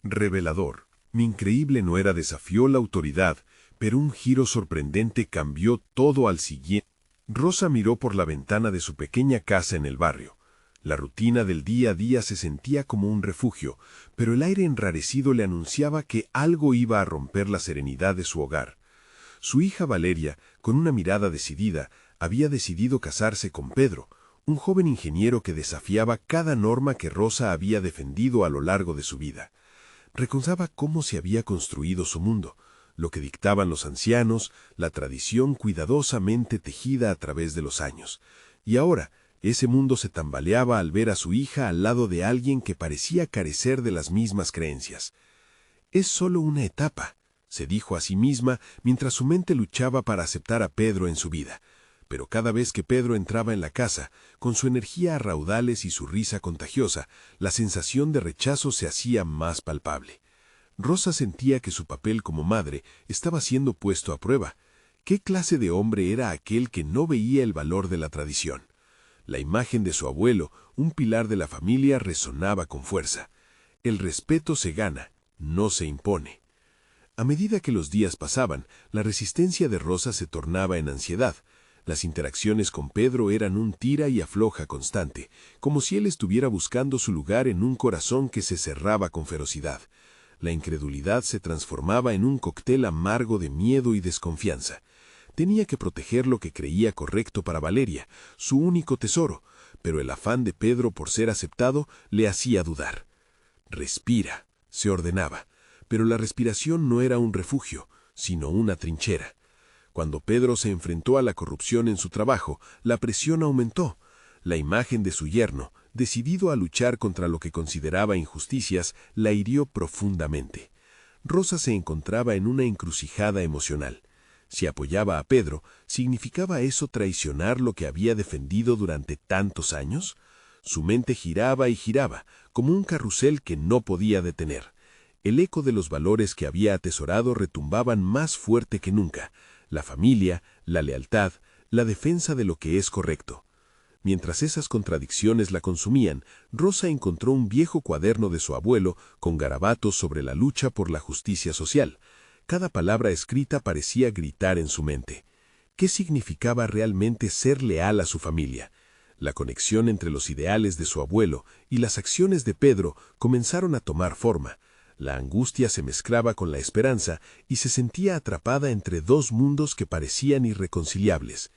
Revelador. Mi increíble nuera desafió la autoridad, pero un giro sorprendente cambió todo al siguiente. Rosa miró por la ventana de su pequeña casa en el barrio. La rutina del día a día se sentía como un refugio, pero el aire enrarecido le anunciaba que algo iba a romper la serenidad de su hogar. Su hija Valeria, con una mirada decidida, había decidido casarse con Pedro, un joven ingeniero que desafiaba cada norma que Rosa había defendido a lo largo de su vida. Recordaba cómo se había construido su mundo, lo que dictaban los ancianos, la tradición cuidadosamente tejida a través de los años. Y ahora, ese mundo se tambaleaba al ver a su hija al lado de alguien que parecía carecer de las mismas creencias. «Es solo una etapa», se dijo a sí misma mientras su mente luchaba para aceptar a Pedro en su vida. Pero cada vez que Pedro entraba en la casa, con su energía a raudales y su risa contagiosa, la sensación de rechazo se hacía más palpable. Rosa sentía que su papel como madre estaba siendo puesto a prueba. ¿Qué clase de hombre era aquel que no veía el valor de la tradición? La imagen de su abuelo, un pilar de la familia, resonaba con fuerza. El respeto se gana, no se impone. A medida que los días pasaban, la resistencia de Rosa se tornaba en ansiedad. Las interacciones con Pedro eran un tira y afloja constante, como si él estuviera buscando su lugar en un corazón que se cerraba con ferocidad. La incredulidad se transformaba en un cóctel amargo de miedo y desconfianza. Tenía que proteger lo que creía correcto para Valeria, su único tesoro, pero el afán de Pedro por ser aceptado le hacía dudar. «Respira», se ordenaba, pero la respiración no era un refugio, sino una trinchera. Cuando Pedro se enfrentó a la corrupción en su trabajo, la presión aumentó. La imagen de su yerno, decidido a luchar contra lo que consideraba injusticias, la hirió profundamente. Rosa se encontraba en una encrucijada emocional. Si apoyaba a Pedro, ¿significaba eso traicionar lo que había defendido durante tantos años? Su mente giraba y giraba, como un carrusel que no podía detener. El eco de los valores que había atesorado retumbaban más fuerte que nunca. La familia, la lealtad, la defensa de lo que es correcto. Mientras esas contradicciones la consumían, Rosa encontró un viejo cuaderno de su abuelo con garabatos sobre la lucha por la justicia social. Cada palabra escrita parecía gritar en su mente. ¿Qué significaba realmente ser leal a su familia? La conexión entre los ideales de su abuelo y las acciones de Pedro comenzaron a tomar forma. La angustia se mezclaba con la esperanza y se sentía atrapada entre dos mundos que parecían irreconciliables.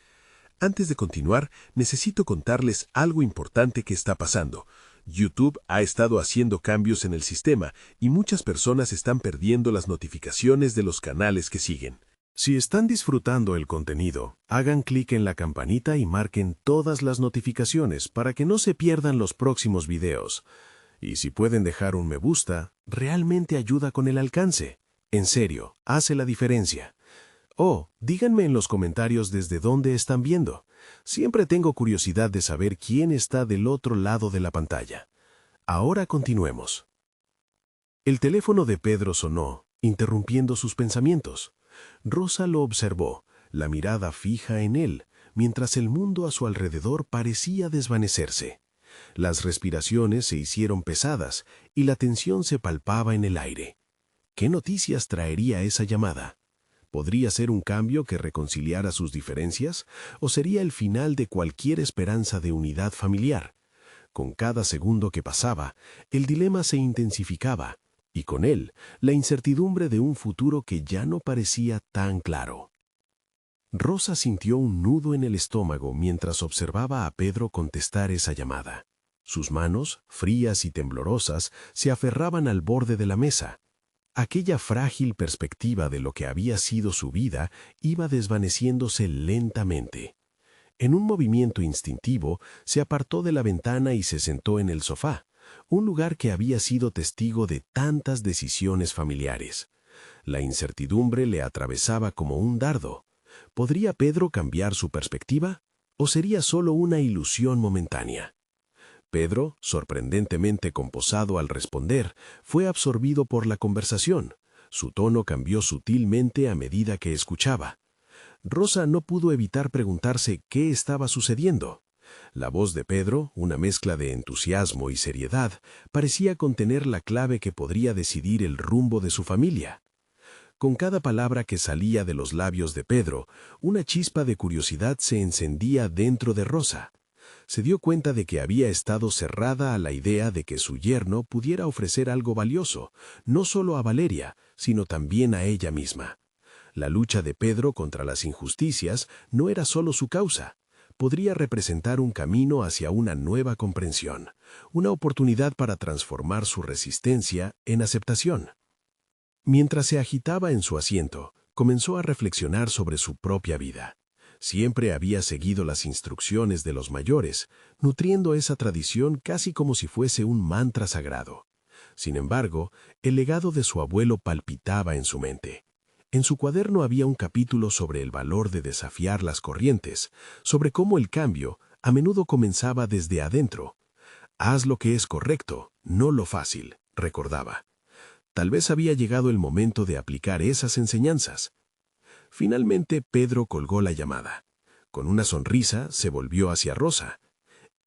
Antes de continuar, necesito contarles algo importante que está pasando. YouTube ha estado haciendo cambios en el sistema y muchas personas están perdiendo las notificaciones de los canales que siguen. Si están disfrutando el contenido, hagan clic en la campanita y marquen todas las notificaciones para que no se pierdan los próximos videos. Y si pueden dejar un me gusta, realmente ayuda con el alcance. En serio, hace la diferencia. Oh, díganme en los comentarios desde dónde están viendo. Siempre tengo curiosidad de saber quién está del otro lado de la pantalla. Ahora continuemos. El teléfono de Pedro sonó, interrumpiendo sus pensamientos. Rosa lo observó, la mirada fija en él, mientras el mundo a su alrededor parecía desvanecerse. Las respiraciones se hicieron pesadas y la tensión se palpaba en el aire. ¿Qué noticias traería esa llamada? ¿Podría ser un cambio que reconciliara sus diferencias o sería el final de cualquier esperanza de unidad familiar? Con cada segundo que pasaba, el dilema se intensificaba y con él la incertidumbre de un futuro que ya no parecía tan claro. Rosa sintió un nudo en el estómago mientras observaba a Pedro contestar esa llamada. Sus manos, frías y temblorosas, se aferraban al borde de la mesa. Aquella frágil perspectiva de lo que había sido su vida iba desvaneciéndose lentamente. En un movimiento instintivo, se apartó de la ventana y se sentó en el sofá, un lugar que había sido testigo de tantas decisiones familiares. La incertidumbre le atravesaba como un dardo. ¿Podría Pedro cambiar su perspectiva? ¿O sería solo una ilusión momentánea? Pedro, sorprendentemente composado al responder, fue absorbido por la conversación. Su tono cambió sutilmente a medida que escuchaba. Rosa no pudo evitar preguntarse qué estaba sucediendo. La voz de Pedro, una mezcla de entusiasmo y seriedad, parecía contener la clave que podría decidir el rumbo de su familia. Con cada palabra que salía de los labios de Pedro, una chispa de curiosidad se encendía dentro de Rosa. Se dio cuenta de que había estado cerrada a la idea de que su yerno pudiera ofrecer algo valioso, no solo a Valeria, sino también a ella misma. La lucha de Pedro contra las injusticias no era solo su causa. Podría representar un camino hacia una nueva comprensión, una oportunidad para transformar su resistencia en aceptación. Mientras se agitaba en su asiento, comenzó a reflexionar sobre su propia vida. Siempre había seguido las instrucciones de los mayores, nutriendo esa tradición casi como si fuese un mantra sagrado. Sin embargo, el legado de su abuelo palpitaba en su mente. En su cuaderno había un capítulo sobre el valor de desafiar las corrientes, sobre cómo el cambio a menudo comenzaba desde adentro. Haz lo que es correcto, no lo fácil, recordaba. Tal vez había llegado el momento de aplicar esas enseñanzas. Finalmente, Pedro colgó la llamada. Con una sonrisa, se volvió hacia Rosa.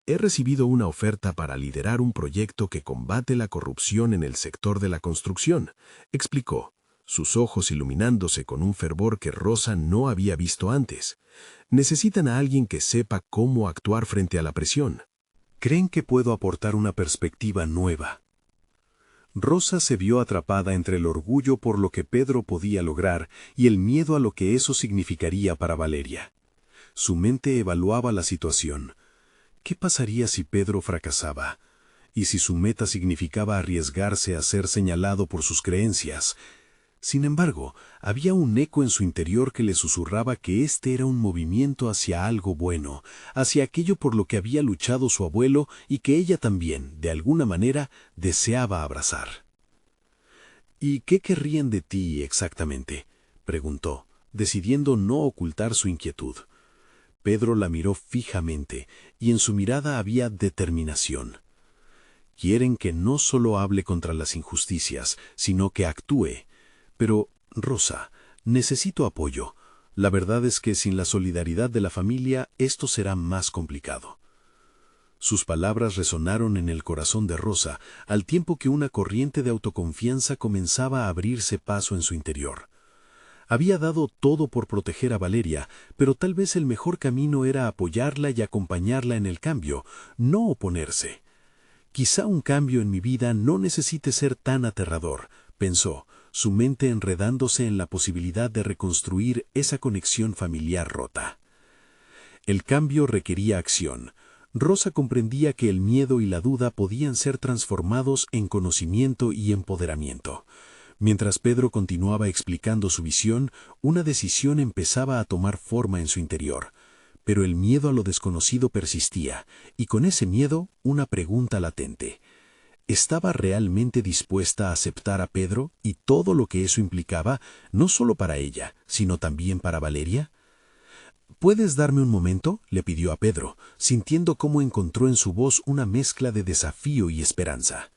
He recibido una oferta para liderar un proyecto que combate la corrupción en el sector de la construcción, explicó, sus ojos iluminándose con un fervor que Rosa no había visto antes. Necesitan a alguien que sepa cómo actuar frente a la presión. ¿Creen que puedo aportar una perspectiva nueva? Rosa se vio atrapada entre el orgullo por lo que Pedro podía lograr y el miedo a lo que eso significaría para Valeria. Su mente evaluaba la situación. ¿Qué pasaría si Pedro fracasaba? ¿Y si su meta significaba arriesgarse a ser señalado por sus creencias? Sin embargo, había un eco en su interior que le susurraba que este era un movimiento hacia algo bueno, hacia aquello por lo que había luchado su abuelo y que ella también, de alguna manera, deseaba abrazar. ¿Y qué querrían de ti exactamente?, preguntó, decidiendo no ocultar su inquietud. Pedro la miró fijamente, y en su mirada había determinación. Quieren que no solo hable contra las injusticias, sino que actúe. Pero, Rosa, necesito apoyo. La verdad es que sin la solidaridad de la familia esto será más complicado. Sus palabras resonaron en el corazón de Rosa, al tiempo que una corriente de autoconfianza comenzaba a abrirse paso en su interior. Había dado todo por proteger a Valeria, pero tal vez el mejor camino era apoyarla y acompañarla en el cambio, no oponerse. Quizá un cambio en mi vida no necesite ser tan aterrador, pensó, su mente enredándose en la posibilidad de reconstruir esa conexión familiar rota. El cambio requería acción. Rosa comprendía que el miedo y la duda podían ser transformados en conocimiento y empoderamiento. Mientras Pedro continuaba explicando su visión, una decisión empezaba a tomar forma en su interior. Pero el miedo a lo desconocido persistía, y con ese miedo, una pregunta latente. ¿Estaba realmente dispuesta a aceptar a Pedro y todo lo que eso implicaba, no solo para ella, sino también para Valeria? ¿Puedes darme un momento?, le pidió a Pedro, sintiendo cómo encontró en su voz una mezcla de desafío y esperanza.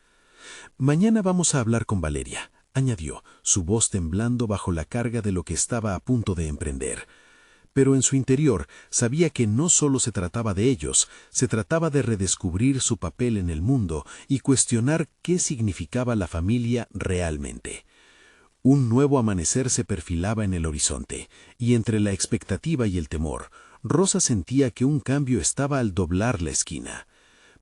Mañana vamos a hablar con Valeria, añadió, su voz temblando bajo la carga de lo que estaba a punto de emprender. Pero en su interior sabía que no solo se trataba de ellos, se trataba de redescubrir su papel en el mundo y cuestionar qué significaba la familia realmente. Un nuevo amanecer se perfilaba en el horizonte, y entre la expectativa y el temor, Rosa sentía que un cambio estaba al doblar la esquina.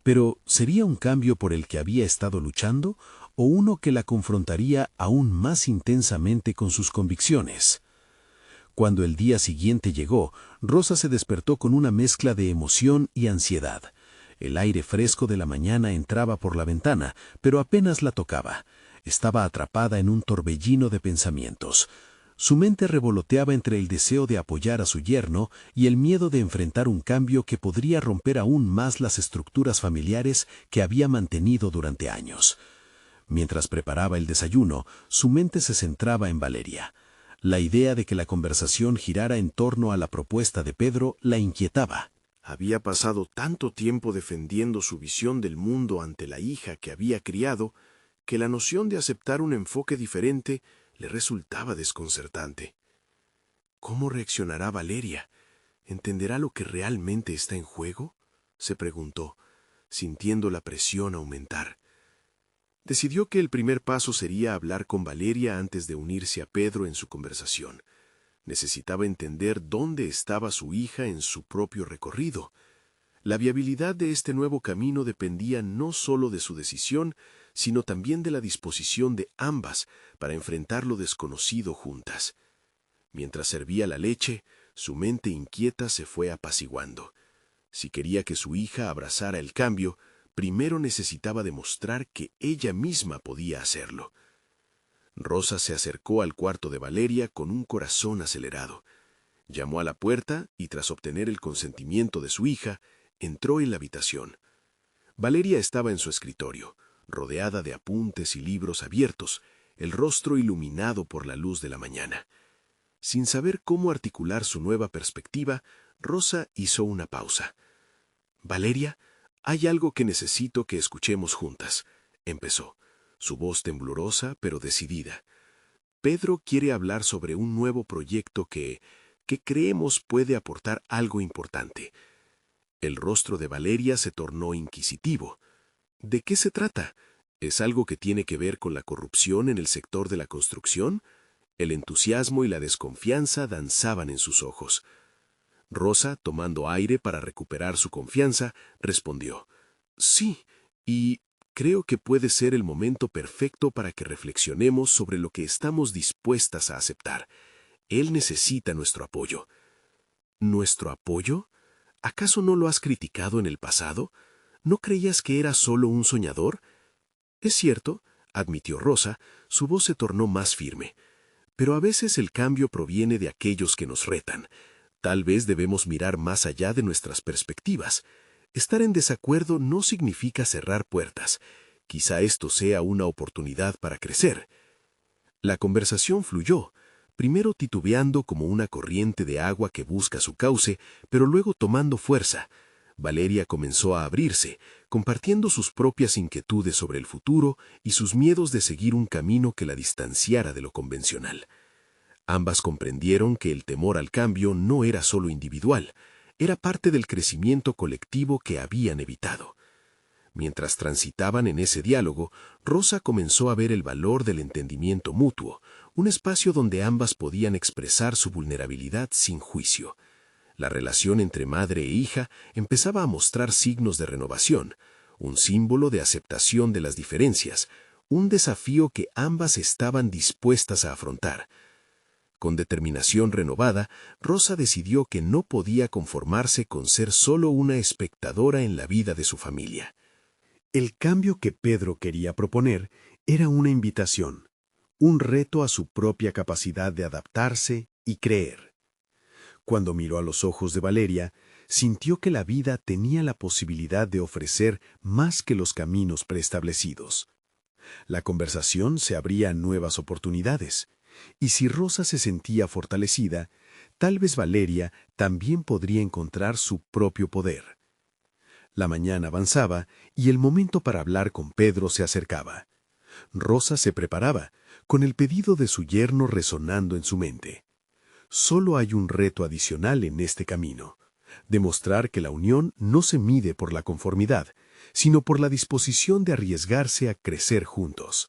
Pero, ¿sería un cambio por el que había estado luchando, o uno que la confrontaría aún más intensamente con sus convicciones? Cuando el día siguiente llegó, Rosa se despertó con una mezcla de emoción y ansiedad. El aire fresco de la mañana entraba por la ventana, pero apenas la tocaba. Estaba atrapada en un torbellino de pensamientos. Su mente revoloteaba entre el deseo de apoyar a su yerno y el miedo de enfrentar un cambio que podría romper aún más las estructuras familiares que había mantenido durante años. Mientras preparaba el desayuno, su mente se centraba en Valeria. La idea de que la conversación girara en torno a la propuesta de Pedro la inquietaba. Había pasado tanto tiempo defendiendo su visión del mundo ante la hija que había criado, que la noción de aceptar un enfoque diferente le resultaba desconcertante. ¿Cómo reaccionará Valeria? ¿Entenderá lo que realmente está en juego? se preguntó, sintiendo la presión aumentar. Decidió que el primer paso sería hablar con Valeria antes de unirse a Pedro en su conversación. Necesitaba entender dónde estaba su hija en su propio recorrido. La viabilidad de este nuevo camino dependía no solo de su decisión, sino también de la disposición de ambas para enfrentar lo desconocido juntas. Mientras servía la leche, su mente inquieta se fue apaciguando. Si quería que su hija abrazara el cambio, primero necesitaba demostrar que ella misma podía hacerlo. Rosa se acercó al cuarto de Valeria con un corazón acelerado. Llamó a la puerta y, tras obtener el consentimiento de su hija, entró en la habitación. Valeria estaba en su escritorio, rodeada de apuntes y libros abiertos, el rostro iluminado por la luz de la mañana. Sin saber cómo articular su nueva perspectiva, Rosa hizo una pausa. «Valeria, hay algo que necesito que escuchemos juntas», empezó, su voz temblorosa pero decidida. «Pedro quiere hablar sobre un nuevo proyecto que creemos puede aportar algo importante». El rostro de Valeria se tornó inquisitivo. «¿De qué se trata? ¿Es algo que tiene que ver con la corrupción en el sector de la construcción?» El entusiasmo y la desconfianza danzaban en sus ojos. Rosa, tomando aire para recuperar su confianza, respondió: «Sí, y creo que puede ser el momento perfecto para que reflexionemos sobre lo que estamos dispuestas a aceptar. Él necesita nuestro apoyo». «¿Nuestro apoyo? ¿Acaso no lo has criticado en el pasado? ¿No creías que era solo un soñador?» «Es cierto», admitió Rosa, su voz se tornó más firme. «Pero a veces el cambio proviene de aquellos que nos retan. Tal vez debemos mirar más allá de nuestras perspectivas. Estar en desacuerdo no significa cerrar puertas. Quizá esto sea una oportunidad para crecer». La conversación fluyó, primero titubeando como una corriente de agua que busca su cauce, pero luego tomando fuerza. Valeria comenzó a abrirse, compartiendo sus propias inquietudes sobre el futuro y sus miedos de seguir un camino que la distanciara de lo convencional. Ambas comprendieron que el temor al cambio no era solo individual, era parte del crecimiento colectivo que habían evitado. Mientras transitaban en ese diálogo, Rosa comenzó a ver el valor del entendimiento mutuo, un espacio donde ambas podían expresar su vulnerabilidad sin juicio. La relación entre madre e hija empezaba a mostrar signos de renovación, un símbolo de aceptación de las diferencias, un desafío que ambas estaban dispuestas a afrontar. Con determinación renovada, Rosa decidió que no podía conformarse con ser solo una espectadora en la vida de su familia. El cambio que Pedro quería proponer era una invitación, un reto a su propia capacidad de adaptarse y creer. Cuando miró a los ojos de Valeria, sintió que la vida tenía la posibilidad de ofrecer más que los caminos preestablecidos. La conversación se abría a nuevas oportunidades, y si Rosa se sentía fortalecida, tal vez Valeria también podría encontrar su propio poder. La mañana avanzaba y el momento para hablar con Pedro se acercaba. Rosa se preparaba, con el pedido de su yerno resonando en su mente. Solo hay un reto adicional en este camino: demostrar que la unión no se mide por la conformidad, sino por la disposición de arriesgarse a crecer juntos.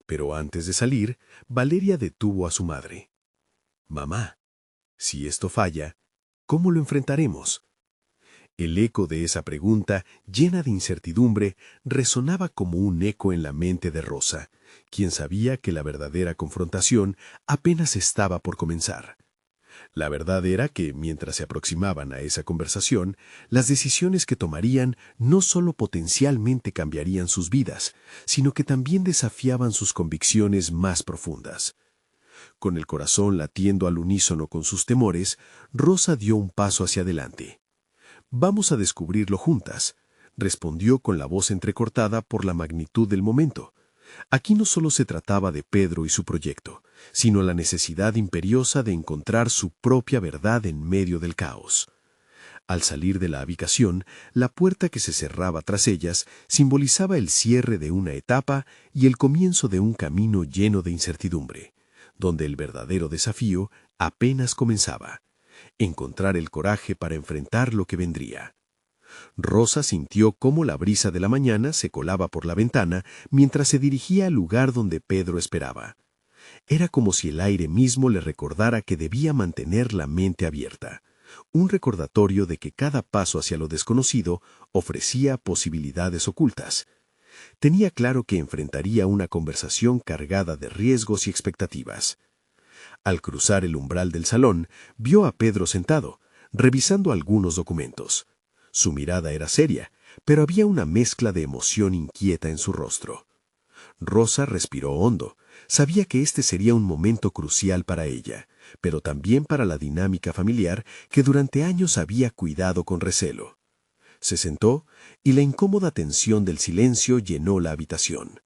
Pero antes de salir, Valeria detuvo a su madre. «Mamá, si esto falla, ¿cómo lo enfrentaremos?» El eco de esa pregunta, llena de incertidumbre, resonaba como un eco en la mente de Rosa, quien sabía que la verdadera confrontación apenas estaba por comenzar. La verdad era que, mientras se aproximaban a esa conversación, las decisiones que tomarían no solo potencialmente cambiarían sus vidas, sino que también desafiaban sus convicciones más profundas. Con el corazón latiendo al unísono con sus temores, Rosa dio un paso hacia adelante. «Vamos a descubrirlo juntas», respondió con la voz entrecortada por la magnitud del momento. Aquí no solo se trataba de Pedro y su proyecto, sino la necesidad imperiosa de encontrar su propia verdad en medio del caos. Al salir de la habitación, la puerta que se cerraba tras ellas simbolizaba el cierre de una etapa y el comienzo de un camino lleno de incertidumbre, donde el verdadero desafío apenas comenzaba: encontrar el coraje para enfrentar lo que vendría. Rosa sintió cómo la brisa de la mañana se colaba por la ventana mientras se dirigía al lugar donde Pedro esperaba. Era como si el aire mismo le recordara que debía mantener la mente abierta, un recordatorio de que cada paso hacia lo desconocido ofrecía posibilidades ocultas. Tenía claro que enfrentaría una conversación cargada de riesgos y expectativas. Al cruzar el umbral del salón, vio a Pedro sentado, revisando algunos documentos. Su mirada era seria, pero había una mezcla de emoción inquieta en su rostro. Rosa respiró hondo. Sabía que este sería un momento crucial para ella, pero también para la dinámica familiar que durante años había cuidado con recelo. Se sentó y la incómoda tensión del silencio llenó la habitación.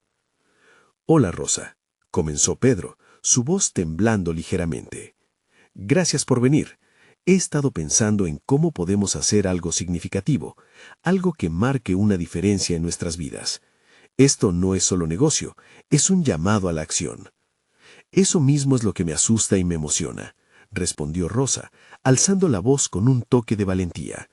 «Hola, Rosa», comenzó Pedro, su voz temblando ligeramente. «Gracias por venir. He estado pensando en cómo podemos hacer algo significativo, algo que marque una diferencia en nuestras vidas. Esto no es solo negocio, es un llamado a la acción». «Eso mismo es lo que me asusta y me emociona», respondió Rosa, alzando la voz con un toque de valentía.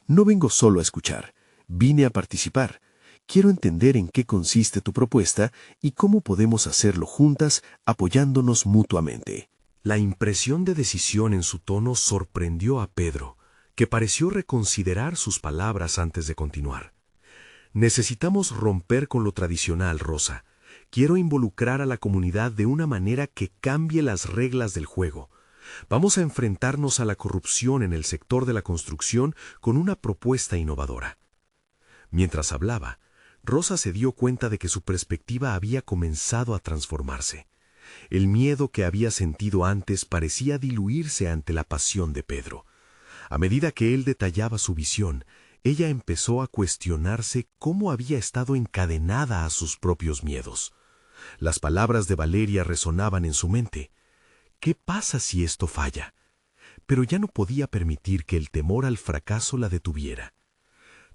«No vengo solo a escuchar, vine a participar. Quiero entender en qué consiste tu propuesta y cómo podemos hacerlo juntas, apoyándonos mutuamente». La impresión de decisión en su tono sorprendió a Pedro, que pareció reconsiderar sus palabras antes de continuar. «Necesitamos romper con lo tradicional, Rosa. Quiero involucrar a la comunidad de una manera que cambie las reglas del juego. Vamos a enfrentarnos a la corrupción en el sector de la construcción con una propuesta innovadora». Mientras hablaba, Rosa se dio cuenta de que su perspectiva había comenzado a transformarse. El miedo que había sentido antes parecía diluirse ante la pasión de Pedro. A medida que él detallaba su visión, ella empezó a cuestionarse cómo había estado encadenada a sus propios miedos. Las palabras de Valeria resonaban en su mente. ¿Qué pasa si esto falla? Pero ya no podía permitir que el temor al fracaso la detuviera.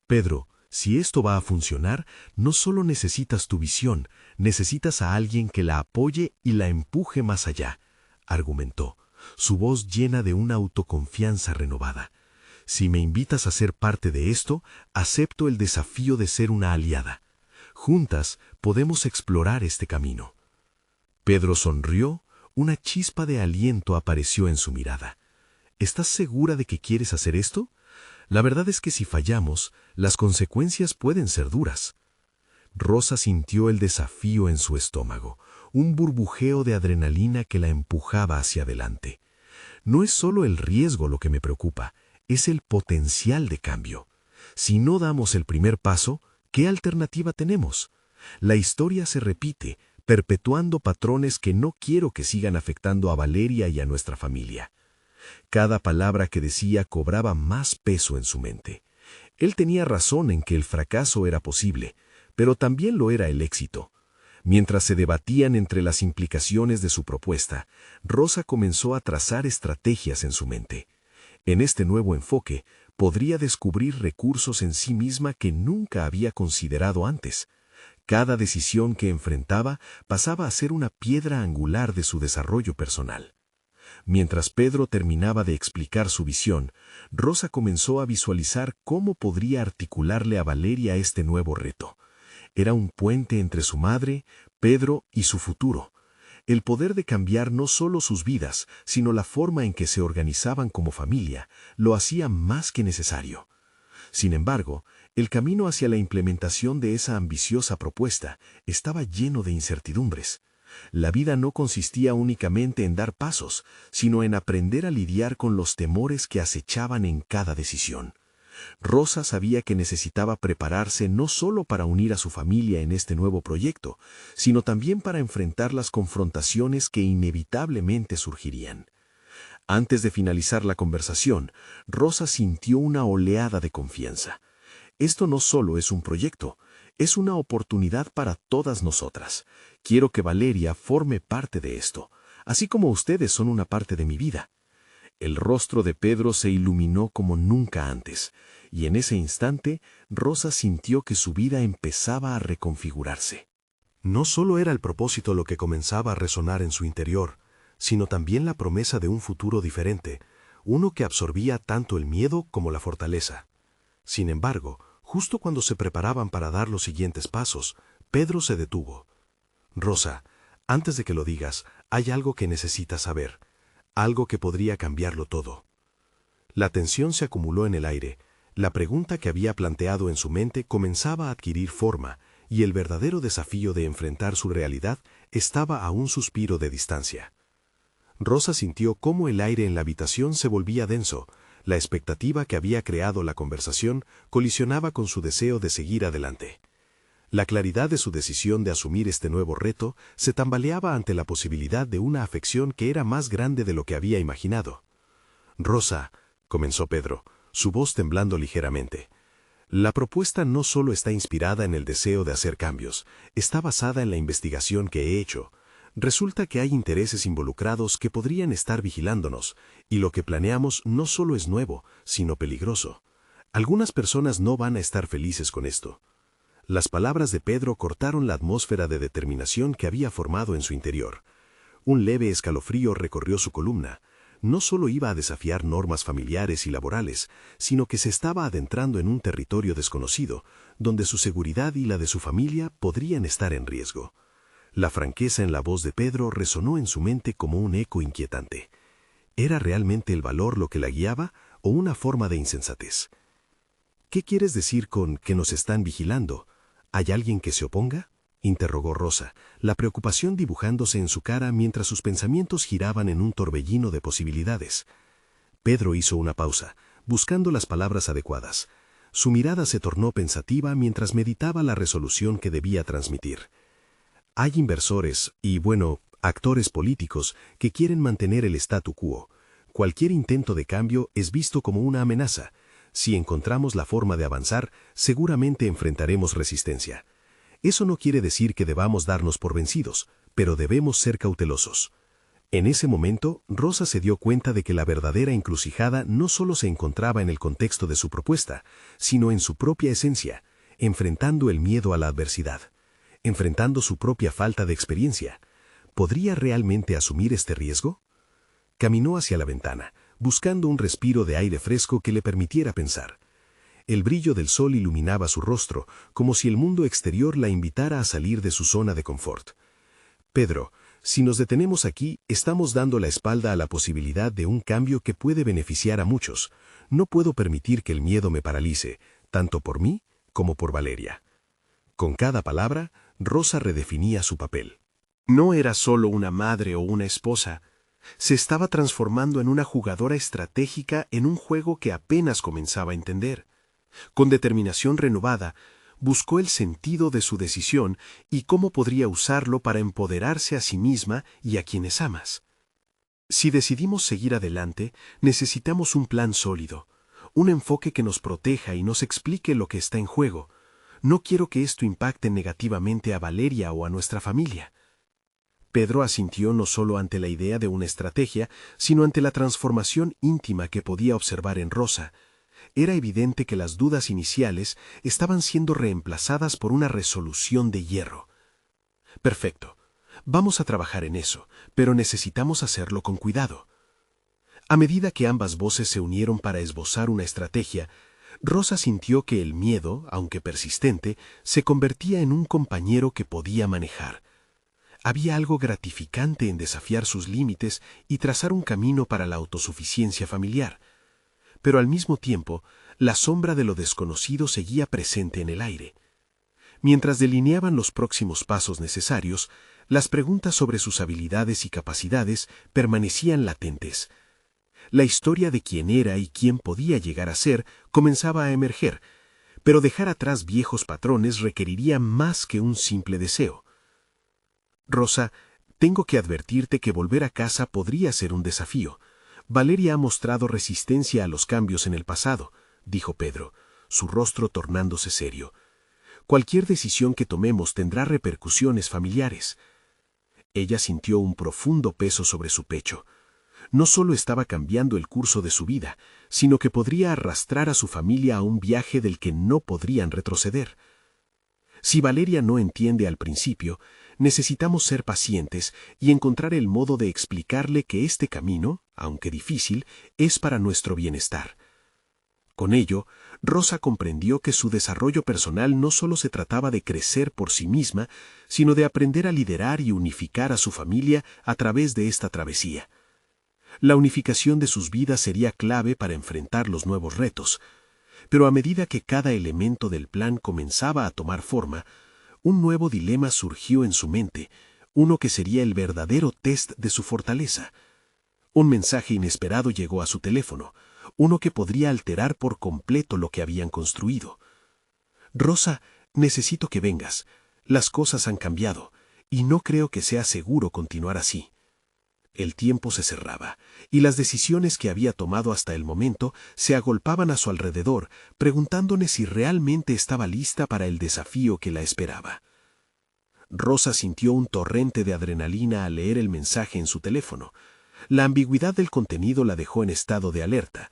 «Pedro, si esto va a funcionar, no solo necesitas tu visión, necesitas a alguien que la apoye y la empuje más allá», argumentó, su voz llena de una autoconfianza renovada. «Si me invitas a ser parte de esto, acepto el desafío de ser una aliada. Juntas podemos explorar este camino». Pedro sonrió, una chispa de aliento apareció en su mirada. «¿Estás segura de que quieres hacer esto? La verdad es que si fallamos, las consecuencias pueden ser duras». Rosa sintió el desafío en su estómago, un burbujeo de adrenalina que la empujaba hacia adelante. «No es solo el riesgo lo que me preocupa, es el potencial de cambio. Si no damos el primer paso, ¿qué alternativa tenemos? La historia se repite, perpetuando patrones que no quiero que sigan afectando a Valeria y a nuestra familia». Cada palabra que decía cobraba más peso en su mente. Él tenía razón en que el fracaso era posible, pero también lo era el éxito. Mientras se debatían entre las implicaciones de su propuesta, Rosa comenzó a trazar estrategias en su mente. En este nuevo enfoque, podría descubrir recursos en sí misma que nunca había considerado antes. Cada decisión que enfrentaba pasaba a ser una piedra angular de su desarrollo personal. Mientras Pedro terminaba de explicar su visión, Rosa comenzó a visualizar cómo podría articularle a Valeria este nuevo reto. Era un puente entre su madre, Pedro y su futuro. El poder de cambiar no solo sus vidas, sino la forma en que se organizaban como familia, lo hacía más que necesario. Sin embargo, el camino hacia la implementación de esa ambiciosa propuesta estaba lleno de incertidumbres. La vida no consistía únicamente en dar pasos, sino en aprender a lidiar con los temores que acechaban en cada decisión. Rosa sabía que necesitaba prepararse no solo para unir a su familia en este nuevo proyecto, sino también para enfrentar las confrontaciones que inevitablemente surgirían. Antes de finalizar la conversación, Rosa sintió una oleada de confianza. Esto no solo es un proyecto, es una oportunidad para todas nosotras. Quiero que Valeria forme parte de esto, así como ustedes son una parte de mi vida. El rostro de Pedro se iluminó como nunca antes, y en ese instante Rosa sintió que su vida empezaba a reconfigurarse. No solo era el propósito lo que comenzaba a resonar en su interior, sino también la promesa de un futuro diferente, uno que absorbía tanto el miedo como la fortaleza. Sin embargo, justo cuando se preparaban para dar los siguientes pasos, Pedro se detuvo. Rosa, antes de que lo digas, hay algo que necesitas saber, algo que podría cambiarlo todo. La tensión se acumuló en el aire, la pregunta que había planteado en su mente comenzaba a adquirir forma, y el verdadero desafío de enfrentar su realidad estaba a un suspiro de distancia. Rosa sintió cómo el aire en la habitación se volvía denso, la expectativa que había creado la conversación colisionaba con su deseo de seguir adelante. La claridad de su decisión de asumir este nuevo reto se tambaleaba ante la posibilidad de una afección que era más grande de lo que había imaginado. «Rosa», comenzó Pedro, su voz temblando ligeramente. «La propuesta no solo está inspirada en el deseo de hacer cambios, está basada en la investigación que he hecho. Resulta que hay intereses involucrados que podrían estar vigilándonos, y lo que planeamos no solo es nuevo, sino peligroso. Algunas personas no van a estar felices con esto». Las palabras de Pedro cortaron la atmósfera de determinación que había formado en su interior. Un leve escalofrío recorrió su columna. No solo iba a desafiar normas familiares y laborales, sino que se estaba adentrando en un territorio desconocido, donde su seguridad y la de su familia podrían estar en riesgo. La franqueza en la voz de Pedro resonó en su mente como un eco inquietante. ¿Era realmente el valor lo que la guiaba o una forma de insensatez? ¿Qué quieres decir con que nos están vigilando? ¿Hay alguien que se oponga?, interrogó Rosa, la preocupación dibujándose en su cara mientras sus pensamientos giraban en un torbellino de posibilidades. Pedro hizo una pausa, buscando las palabras adecuadas. Su mirada se tornó pensativa mientras meditaba la resolución que debía transmitir. Hay inversores y, actores políticos que quieren mantener el statu quo. Cualquier intento de cambio es visto como una amenaza. Si encontramos la forma de avanzar, seguramente enfrentaremos resistencia. Eso no quiere decir que debamos darnos por vencidos, pero debemos ser cautelosos. En ese momento, Rosa se dio cuenta de que la verdadera encrucijada no solo se encontraba en el contexto de su propuesta, sino en su propia esencia, enfrentando el miedo a la adversidad, enfrentando su propia falta de experiencia. ¿Podría realmente asumir este riesgo? Caminó hacia la ventana, buscando un respiro de aire fresco que le permitiera pensar. El brillo del sol iluminaba su rostro, como si el mundo exterior la invitara a salir de su zona de confort. «Pedro, si nos detenemos aquí, estamos dando la espalda a la posibilidad de un cambio que puede beneficiar a muchos. No puedo permitir que el miedo me paralice, tanto por mí como por Valeria». Con cada palabra, Rosa redefinía su papel. No era solo una madre o una esposa. Se estaba transformando en una jugadora estratégica en un juego que apenas comenzaba a entender. Con determinación renovada, buscó el sentido de su decisión y cómo podría usarlo para empoderarse a sí misma y a quienes amas. Si decidimos seguir adelante, necesitamos un plan sólido, un enfoque que nos proteja y nos explique lo que está en juego. No quiero que esto impacte negativamente a Valeria o a nuestra familia. Pedro asintió no solo ante la idea de una estrategia, sino ante la transformación íntima que podía observar en Rosa. Era evidente que las dudas iniciales estaban siendo reemplazadas por una resolución de hierro. «Perfecto. Vamos a trabajar en eso, pero necesitamos hacerlo con cuidado». A medida que ambas voces se unieron para esbozar una estrategia, Rosa sintió que el miedo, aunque persistente, se convertía en un compañero que podía manejar. Había algo gratificante en desafiar sus límites y trazar un camino para la autosuficiencia familiar. Pero al mismo tiempo, la sombra de lo desconocido seguía presente en el aire. Mientras delineaban los próximos pasos necesarios, las preguntas sobre sus habilidades y capacidades permanecían latentes. La historia de quién era y quién podía llegar a ser comenzaba a emerger, pero dejar atrás viejos patrones requeriría más que un simple deseo. «Rosa, tengo que advertirte que volver a casa podría ser un desafío. Valeria ha mostrado resistencia a los cambios en el pasado», dijo Pedro, su rostro tornándose serio. «Cualquier decisión que tomemos tendrá repercusiones familiares». Ella sintió un profundo peso sobre su pecho. No solo estaba cambiando el curso de su vida, sino que podría arrastrar a su familia a un viaje del que no podrían retroceder. Si Valeria no entiende al principio, necesitamos ser pacientes y encontrar el modo de explicarle que este camino, aunque difícil, es para nuestro bienestar. Con ello, Rosa comprendió que su desarrollo personal no solo se trataba de crecer por sí misma, sino de aprender a liderar y unificar a su familia a través de esta travesía. La unificación de sus vidas sería clave para enfrentar los nuevos retos, pero a medida que cada elemento del plan comenzaba a tomar forma, un nuevo dilema surgió en su mente, uno que sería el verdadero test de su fortaleza. Un mensaje inesperado llegó a su teléfono, uno que podría alterar por completo lo que habían construido. «Rosa, necesito que vengas. Las cosas han cambiado, y no creo que sea seguro continuar así». El tiempo se cerraba, y las decisiones que había tomado hasta el momento se agolpaban a su alrededor, preguntándole si realmente estaba lista para el desafío que la esperaba. Rosa sintió un torrente de adrenalina al leer el mensaje en su teléfono. La ambigüedad del contenido la dejó en estado de alerta.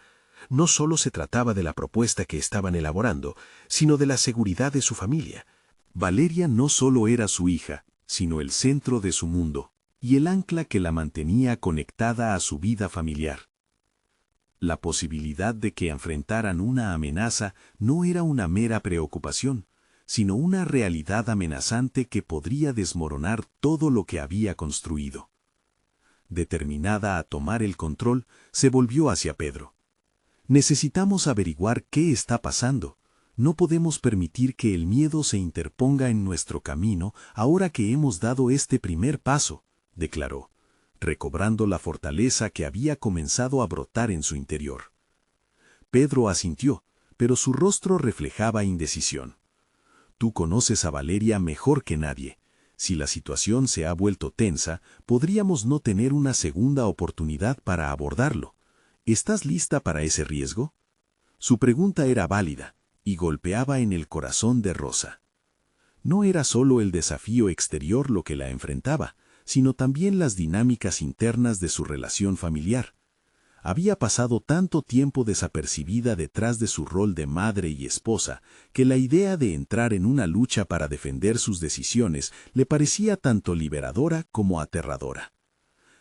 No solo se trataba de la propuesta que estaban elaborando, sino de la seguridad de su familia. Valeria no solo era su hija, sino el centro de su mundo, y el ancla que la mantenía conectada a su vida familiar. La posibilidad de que enfrentaran una amenaza no era una mera preocupación, sino una realidad amenazante que podría desmoronar todo lo que había construido. Determinada a tomar el control, se volvió hacia Pedro. «Necesitamos averiguar qué está pasando. No podemos permitir que el miedo se interponga en nuestro camino ahora que hemos dado este primer paso», declaró, recobrando la fortaleza que había comenzado a brotar en su interior. Pedro asintió, pero su rostro reflejaba indecisión. «Tú conoces a Valeria mejor que nadie. Si la situación se ha vuelto tensa, podríamos no tener una segunda oportunidad para abordarlo. ¿Estás lista para ese riesgo?». Su pregunta era válida y golpeaba en el corazón de Rosa. No era solo el desafío exterior lo que la enfrentaba, sino también las dinámicas internas de su relación familiar. Había pasado tanto tiempo desapercibida detrás de su rol de madre y esposa, que la idea de entrar en una lucha para defender sus decisiones le parecía tanto liberadora como aterradora.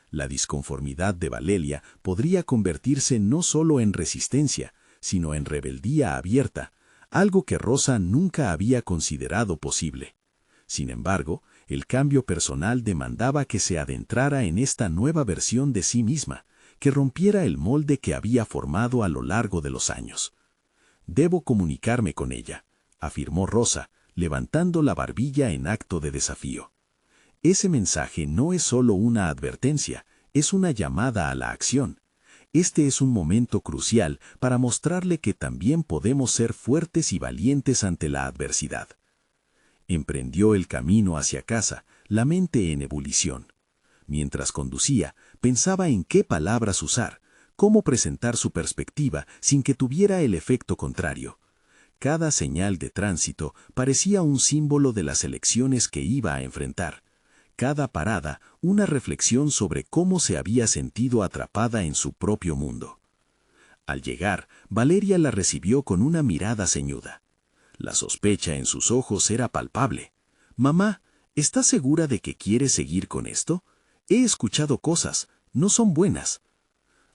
La disconformidad de Valeria podría convertirse no solo en resistencia, sino en rebeldía abierta, algo que Rosa nunca había considerado posible. Sin embargo, el cambio personal demandaba que se adentrara en esta nueva versión de sí misma, que rompiera el molde que había formado a lo largo de los años. «Debo comunicarme con ella», afirmó Rosa, levantando la barbilla en acto de desafío. Ese mensaje no es solo una advertencia, es una llamada a la acción. Este es un momento crucial para mostrarle que también podemos ser fuertes y valientes ante la adversidad. Emprendió el camino hacia casa, la mente en ebullición. Mientras conducía, pensaba en qué palabras usar, cómo presentar su perspectiva sin que tuviera el efecto contrario. Cada señal de tránsito parecía un símbolo de las elecciones que iba a enfrentar. Cada parada, una reflexión sobre cómo se había sentido atrapada en su propio mundo. Al llegar, Valeria la recibió con una mirada ceñuda. La sospecha en sus ojos era palpable. «Mamá, ¿estás segura de que quieres seguir con esto? He escuchado cosas, no son buenas».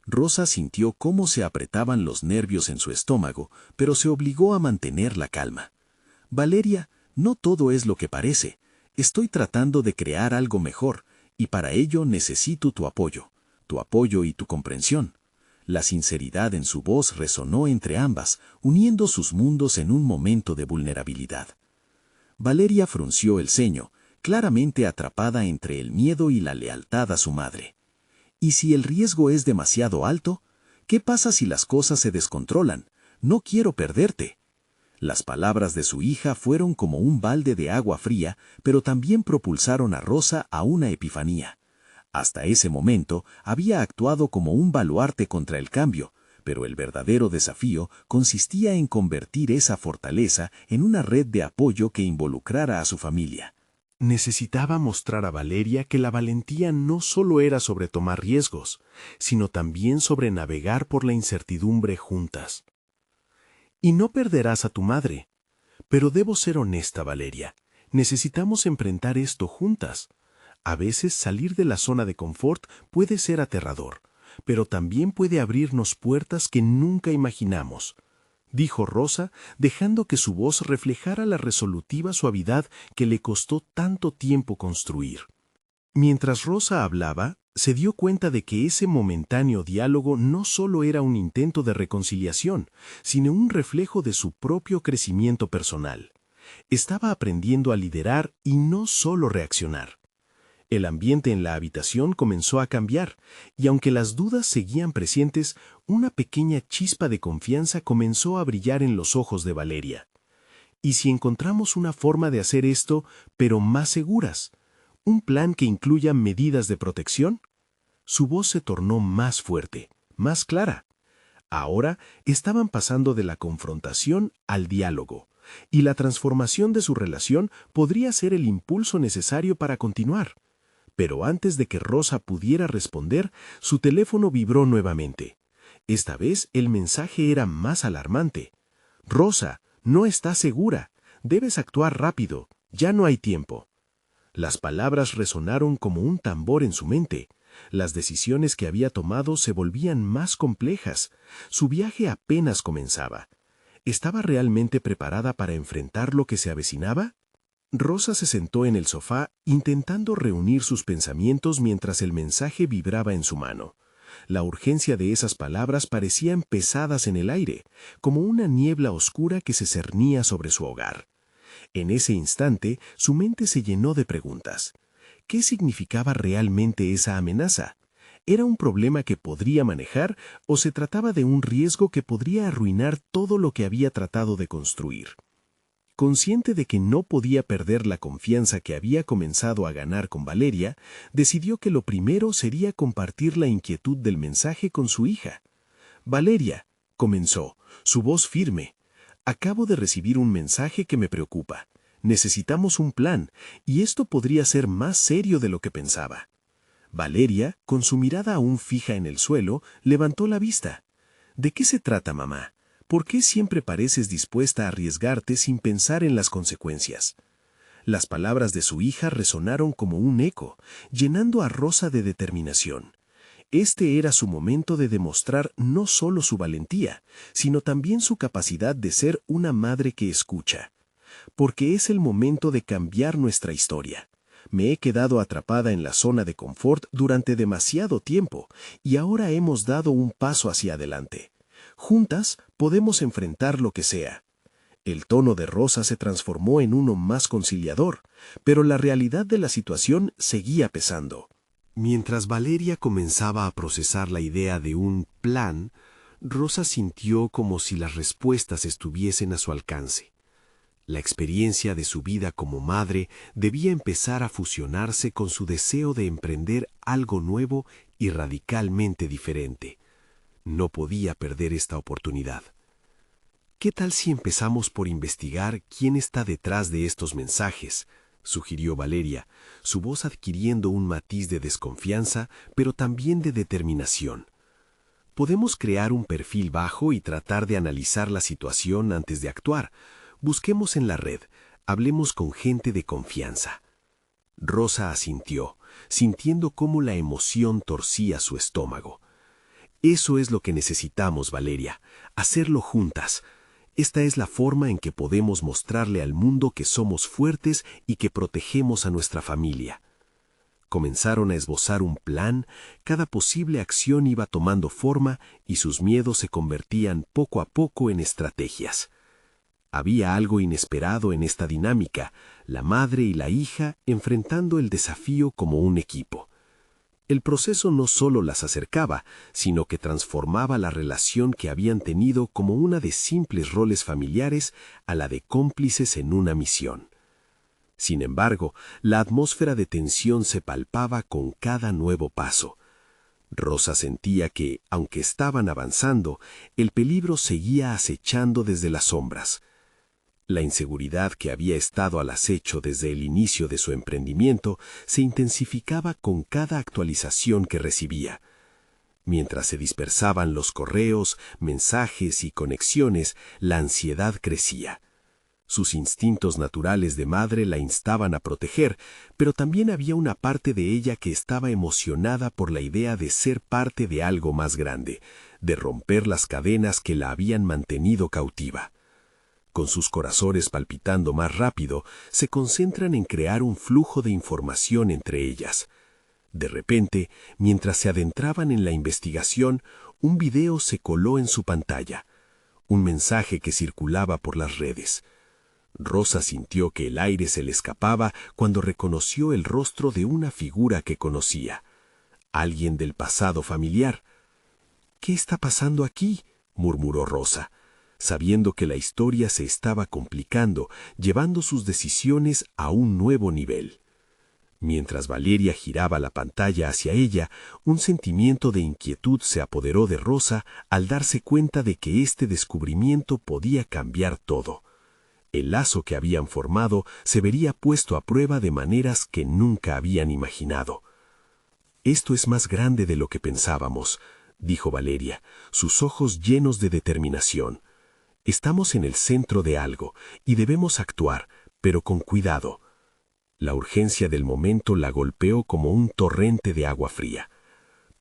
Rosa sintió cómo se apretaban los nervios en su estómago, pero se obligó a mantener la calma. «Valeria, no todo es lo que parece. Estoy tratando de crear algo mejor, y para ello necesito tu apoyo y tu comprensión». La sinceridad en su voz resonó entre ambas, uniendo sus mundos en un momento de vulnerabilidad. Valeria frunció el ceño, claramente atrapada entre el miedo y la lealtad a su madre. «¿Y si el riesgo es demasiado alto? ¿Qué pasa si las cosas se descontrolan? No quiero perderte». Las palabras de su hija fueron como un balde de agua fría, pero también propulsaron a Rosa a una epifanía. Hasta ese momento había actuado como un baluarte contra el cambio, pero el verdadero desafío consistía en convertir esa fortaleza en una red de apoyo que involucrara a su familia. Necesitaba mostrar a Valeria que la valentía no solo era sobre tomar riesgos, sino también sobre navegar por la incertidumbre juntas. «Y no perderás a tu madre. Pero debo ser honesta, Valeria. Necesitamos enfrentar esto juntas. A veces salir de la zona de confort puede ser aterrador, pero también puede abrirnos puertas que nunca imaginamos. dijo Rosa, dejando que su voz reflejara la resolutiva suavidad que le costó tanto tiempo construir. Mientras Rosa hablaba, se dio cuenta de que ese momentáneo diálogo no solo era un intento de reconciliación, sino un reflejo de su propio crecimiento personal. Estaba aprendiendo a liderar y no solo reaccionar. El ambiente en la habitación comenzó a cambiar, y aunque las dudas seguían presentes, una pequeña chispa de confianza comenzó a brillar en los ojos de Valeria. ¿Y si encontramos una forma de hacer esto, pero más seguras? ¿Un plan que incluya medidas de protección? Su voz se tornó más fuerte, más clara. Ahora estaban pasando de la confrontación al diálogo, y la transformación de su relación podría ser el impulso necesario para continuar. Pero antes de que Rosa pudiera responder, su teléfono vibró nuevamente. Esta vez el mensaje era más alarmante. «Rosa, no estás segura. Debes actuar rápido. Ya no hay tiempo». Las palabras resonaron como un tambor en su mente. Las decisiones que había tomado se volvían más complejas. Su viaje apenas comenzaba. ¿Estaba realmente preparada para enfrentar lo que se avecinaba? Rosa se sentó en el sofá intentando reunir sus pensamientos mientras el mensaje vibraba en su mano. La urgencia de esas palabras parecían pesadas en el aire, como una niebla oscura que se cernía sobre su hogar. En ese instante, su mente se llenó de preguntas. ¿Qué significaba realmente esa amenaza? ¿Era un problema que podría manejar o se trataba de un riesgo que podría arruinar todo lo que había tratado de construir? Consciente de que no podía perder la confianza que había comenzado a ganar con Valeria, decidió que lo primero sería compartir la inquietud del mensaje con su hija. «Valeria», comenzó, su voz firme, «acabo de recibir un mensaje que me preocupa. Necesitamos un plan, y esto podría ser más serio de lo que pensaba». Valeria, con su mirada aún fija en el suelo, levantó la vista. «¿De qué se trata, mamá? ¿Por qué siempre pareces dispuesta a arriesgarte sin pensar en las consecuencias?» Las palabras de su hija resonaron como un eco, llenando a Rosa de determinación. Este era su momento de demostrar no solo su valentía, sino también su capacidad de ser una madre que escucha. «Porque es el momento de cambiar nuestra historia. Me he quedado atrapada en la zona de confort durante demasiado tiempo, y ahora hemos dado un paso hacia adelante. Juntas podemos enfrentar lo que sea». El tono de Rosa se transformó en uno más conciliador, pero la realidad de la situación seguía pesando. Mientras Valeria comenzaba a procesar la idea de un plan, Rosa sintió como si las respuestas estuviesen a su alcance. La experiencia de su vida como madre debía empezar a fusionarse con su deseo de emprender algo nuevo y radicalmente diferente. No podía perder esta oportunidad. «¿Qué tal si empezamos por investigar quién está detrás de estos mensajes?», sugirió Valeria, su voz adquiriendo un matiz de desconfianza, pero también de determinación. «Podemos crear un perfil bajo y tratar de analizar la situación antes de actuar. Busquemos en la red, hablemos con gente de confianza». Rosa asintió, sintiendo cómo la emoción torcía su estómago. «Eso es lo que necesitamos, Valeria, hacerlo juntas. Esta es la forma en que podemos mostrarle al mundo que somos fuertes y que protegemos a nuestra familia». Comenzaron a esbozar un plan, cada posible acción iba tomando forma y sus miedos se convertían poco a poco en estrategias. Había algo inesperado en esta dinámica, la madre y la hija enfrentando el desafío como un equipo. El proceso no solo las acercaba, sino que transformaba la relación que habían tenido como una de simples roles familiares a la de cómplices en una misión. Sin embargo, la atmósfera de tensión se palpaba con cada nuevo paso. Rosa sentía que, aunque estaban avanzando, el peligro seguía acechando desde las sombras. La inseguridad que había estado al acecho desde el inicio de su emprendimiento se intensificaba con cada actualización que recibía. Mientras se dispersaban los correos, mensajes y conexiones, la ansiedad crecía. Sus instintos naturales de madre la instaban a proteger, pero también había una parte de ella que estaba emocionada por la idea de ser parte de algo más grande, de romper las cadenas que la habían mantenido cautiva. Con sus corazones palpitando más rápido, se concentran en crear un flujo de información entre ellas. De repente, mientras se adentraban en la investigación, un video se coló en su pantalla, un mensaje que circulaba por las redes. Rosa sintió que el aire se le escapaba cuando reconoció el rostro de una figura que conocía, alguien del pasado familiar. «¿Qué está pasando aquí?», murmuró Rosa, sabiendo que la historia se estaba complicando, llevando sus decisiones a un nuevo nivel. Mientras Valeria giraba la pantalla hacia ella, un sentimiento de inquietud se apoderó de Rosa al darse cuenta de que este descubrimiento podía cambiar todo. El lazo que habían formado se vería puesto a prueba de maneras que nunca habían imaginado. «Esto es más grande de lo que pensábamos», dijo Valeria, sus ojos llenos de determinación. «Estamos en el centro de algo y debemos actuar, pero con cuidado». La urgencia del momento la golpeó como un torrente de agua fría.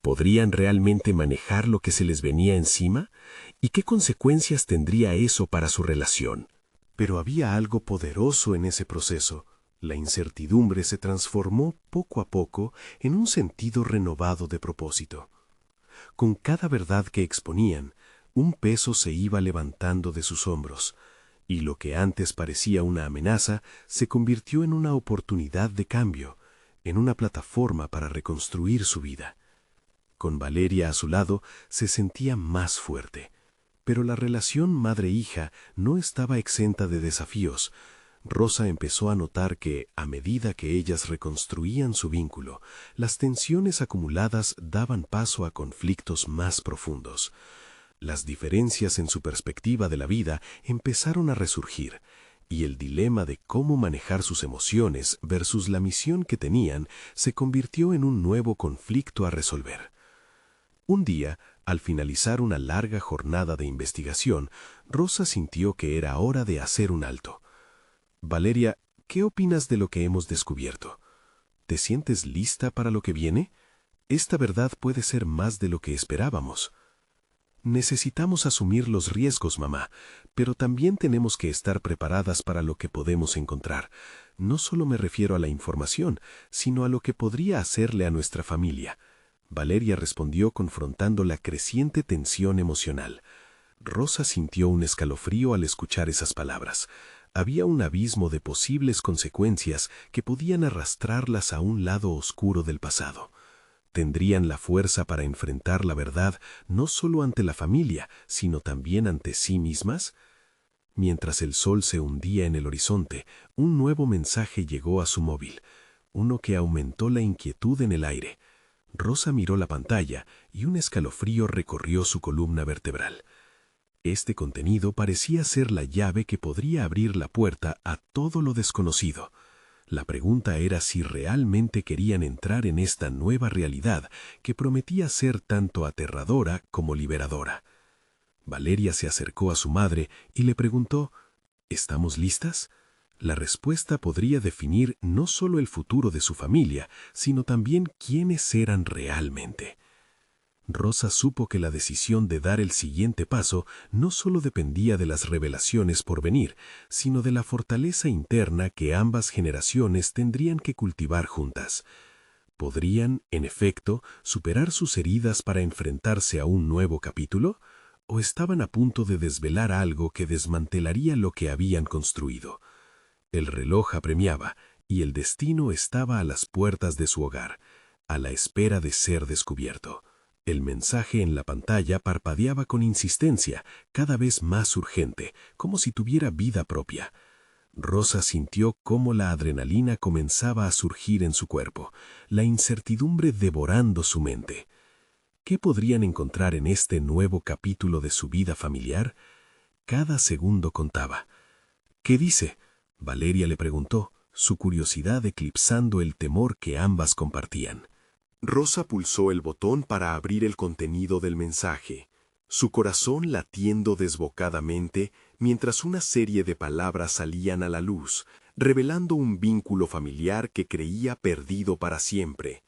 ¿Podrían realmente manejar lo que se les venía encima? ¿Y qué consecuencias tendría eso para su relación? Pero había algo poderoso en ese proceso. La incertidumbre se transformó poco a poco en un sentido renovado de propósito. Con cada verdad que exponían, un peso se iba levantando de sus hombros, y lo que antes parecía una amenaza se convirtió en una oportunidad de cambio, en una plataforma para reconstruir su vida. Con Valeria a su lado se sentía más fuerte, pero la relación madre-hija no estaba exenta de desafíos. Rosa empezó a notar que, a medida que ellas reconstruían su vínculo, las tensiones acumuladas daban paso a conflictos más profundos. Las diferencias en su perspectiva de la vida empezaron a resurgir, y el dilema de cómo manejar sus emociones versus la misión que tenían se convirtió en un nuevo conflicto a resolver. Un día, al finalizar una larga jornada de investigación, Rosa sintió que era hora de hacer un alto. «Valeria, ¿qué opinas de lo que hemos descubierto? ¿Te sientes lista para lo que viene? Esta verdad puede ser más de lo que esperábamos». «Necesitamos asumir los riesgos, mamá, pero también tenemos que estar preparadas para lo que podemos encontrar. No solo me refiero a la información, sino a lo que podría hacerle a nuestra familia». Valeria respondió confrontando la creciente tensión emocional. Rosa sintió un escalofrío al escuchar esas palabras. Había un abismo de posibles consecuencias que podían arrastrarlas a un lado oscuro del pasado. Tendrían la fuerza para enfrentar la verdad no solo ante la familia, sino también ante sí mismas. Mientras el sol se hundía en el horizonte, un nuevo mensaje llegó a su móvil, uno que aumentó la inquietud en el aire. Rosa miró la pantalla y un escalofrío recorrió su columna vertebral. Este contenido parecía ser la llave que podría abrir la puerta a todo lo desconocido. La pregunta era si realmente querían entrar en esta nueva realidad que prometía ser tanto aterradora como liberadora. Valeria se acercó a su madre y le preguntó, ¿estamos listas? La respuesta podría definir no solo el futuro de su familia, sino también quiénes eran realmente. Rosa supo que la decisión de dar el siguiente paso no solo dependía de las revelaciones por venir, sino de la fortaleza interna que ambas generaciones tendrían que cultivar juntas. ¿Podrían, en efecto, superar sus heridas para enfrentarse a un nuevo capítulo? ¿O estaban a punto de desvelar algo que desmantelaría lo que habían construido? El reloj apremiaba, y el destino estaba a las puertas de su hogar, a la espera de ser descubierto. El mensaje en la pantalla parpadeaba con insistencia, cada vez más urgente, como si tuviera vida propia. Rosa sintió cómo la adrenalina comenzaba a surgir en su cuerpo, la incertidumbre devorando su mente. ¿Qué podrían encontrar en este nuevo capítulo de su vida familiar? Cada segundo contaba. «¿Qué dice?», Valeria le preguntó, su curiosidad eclipsando el temor que ambas compartían. Rosa pulsó el botón para abrir el contenido del mensaje, su corazón latiendo desbocadamente mientras una serie de palabras salían a la luz, revelando un vínculo familiar que creía perdido para siempre.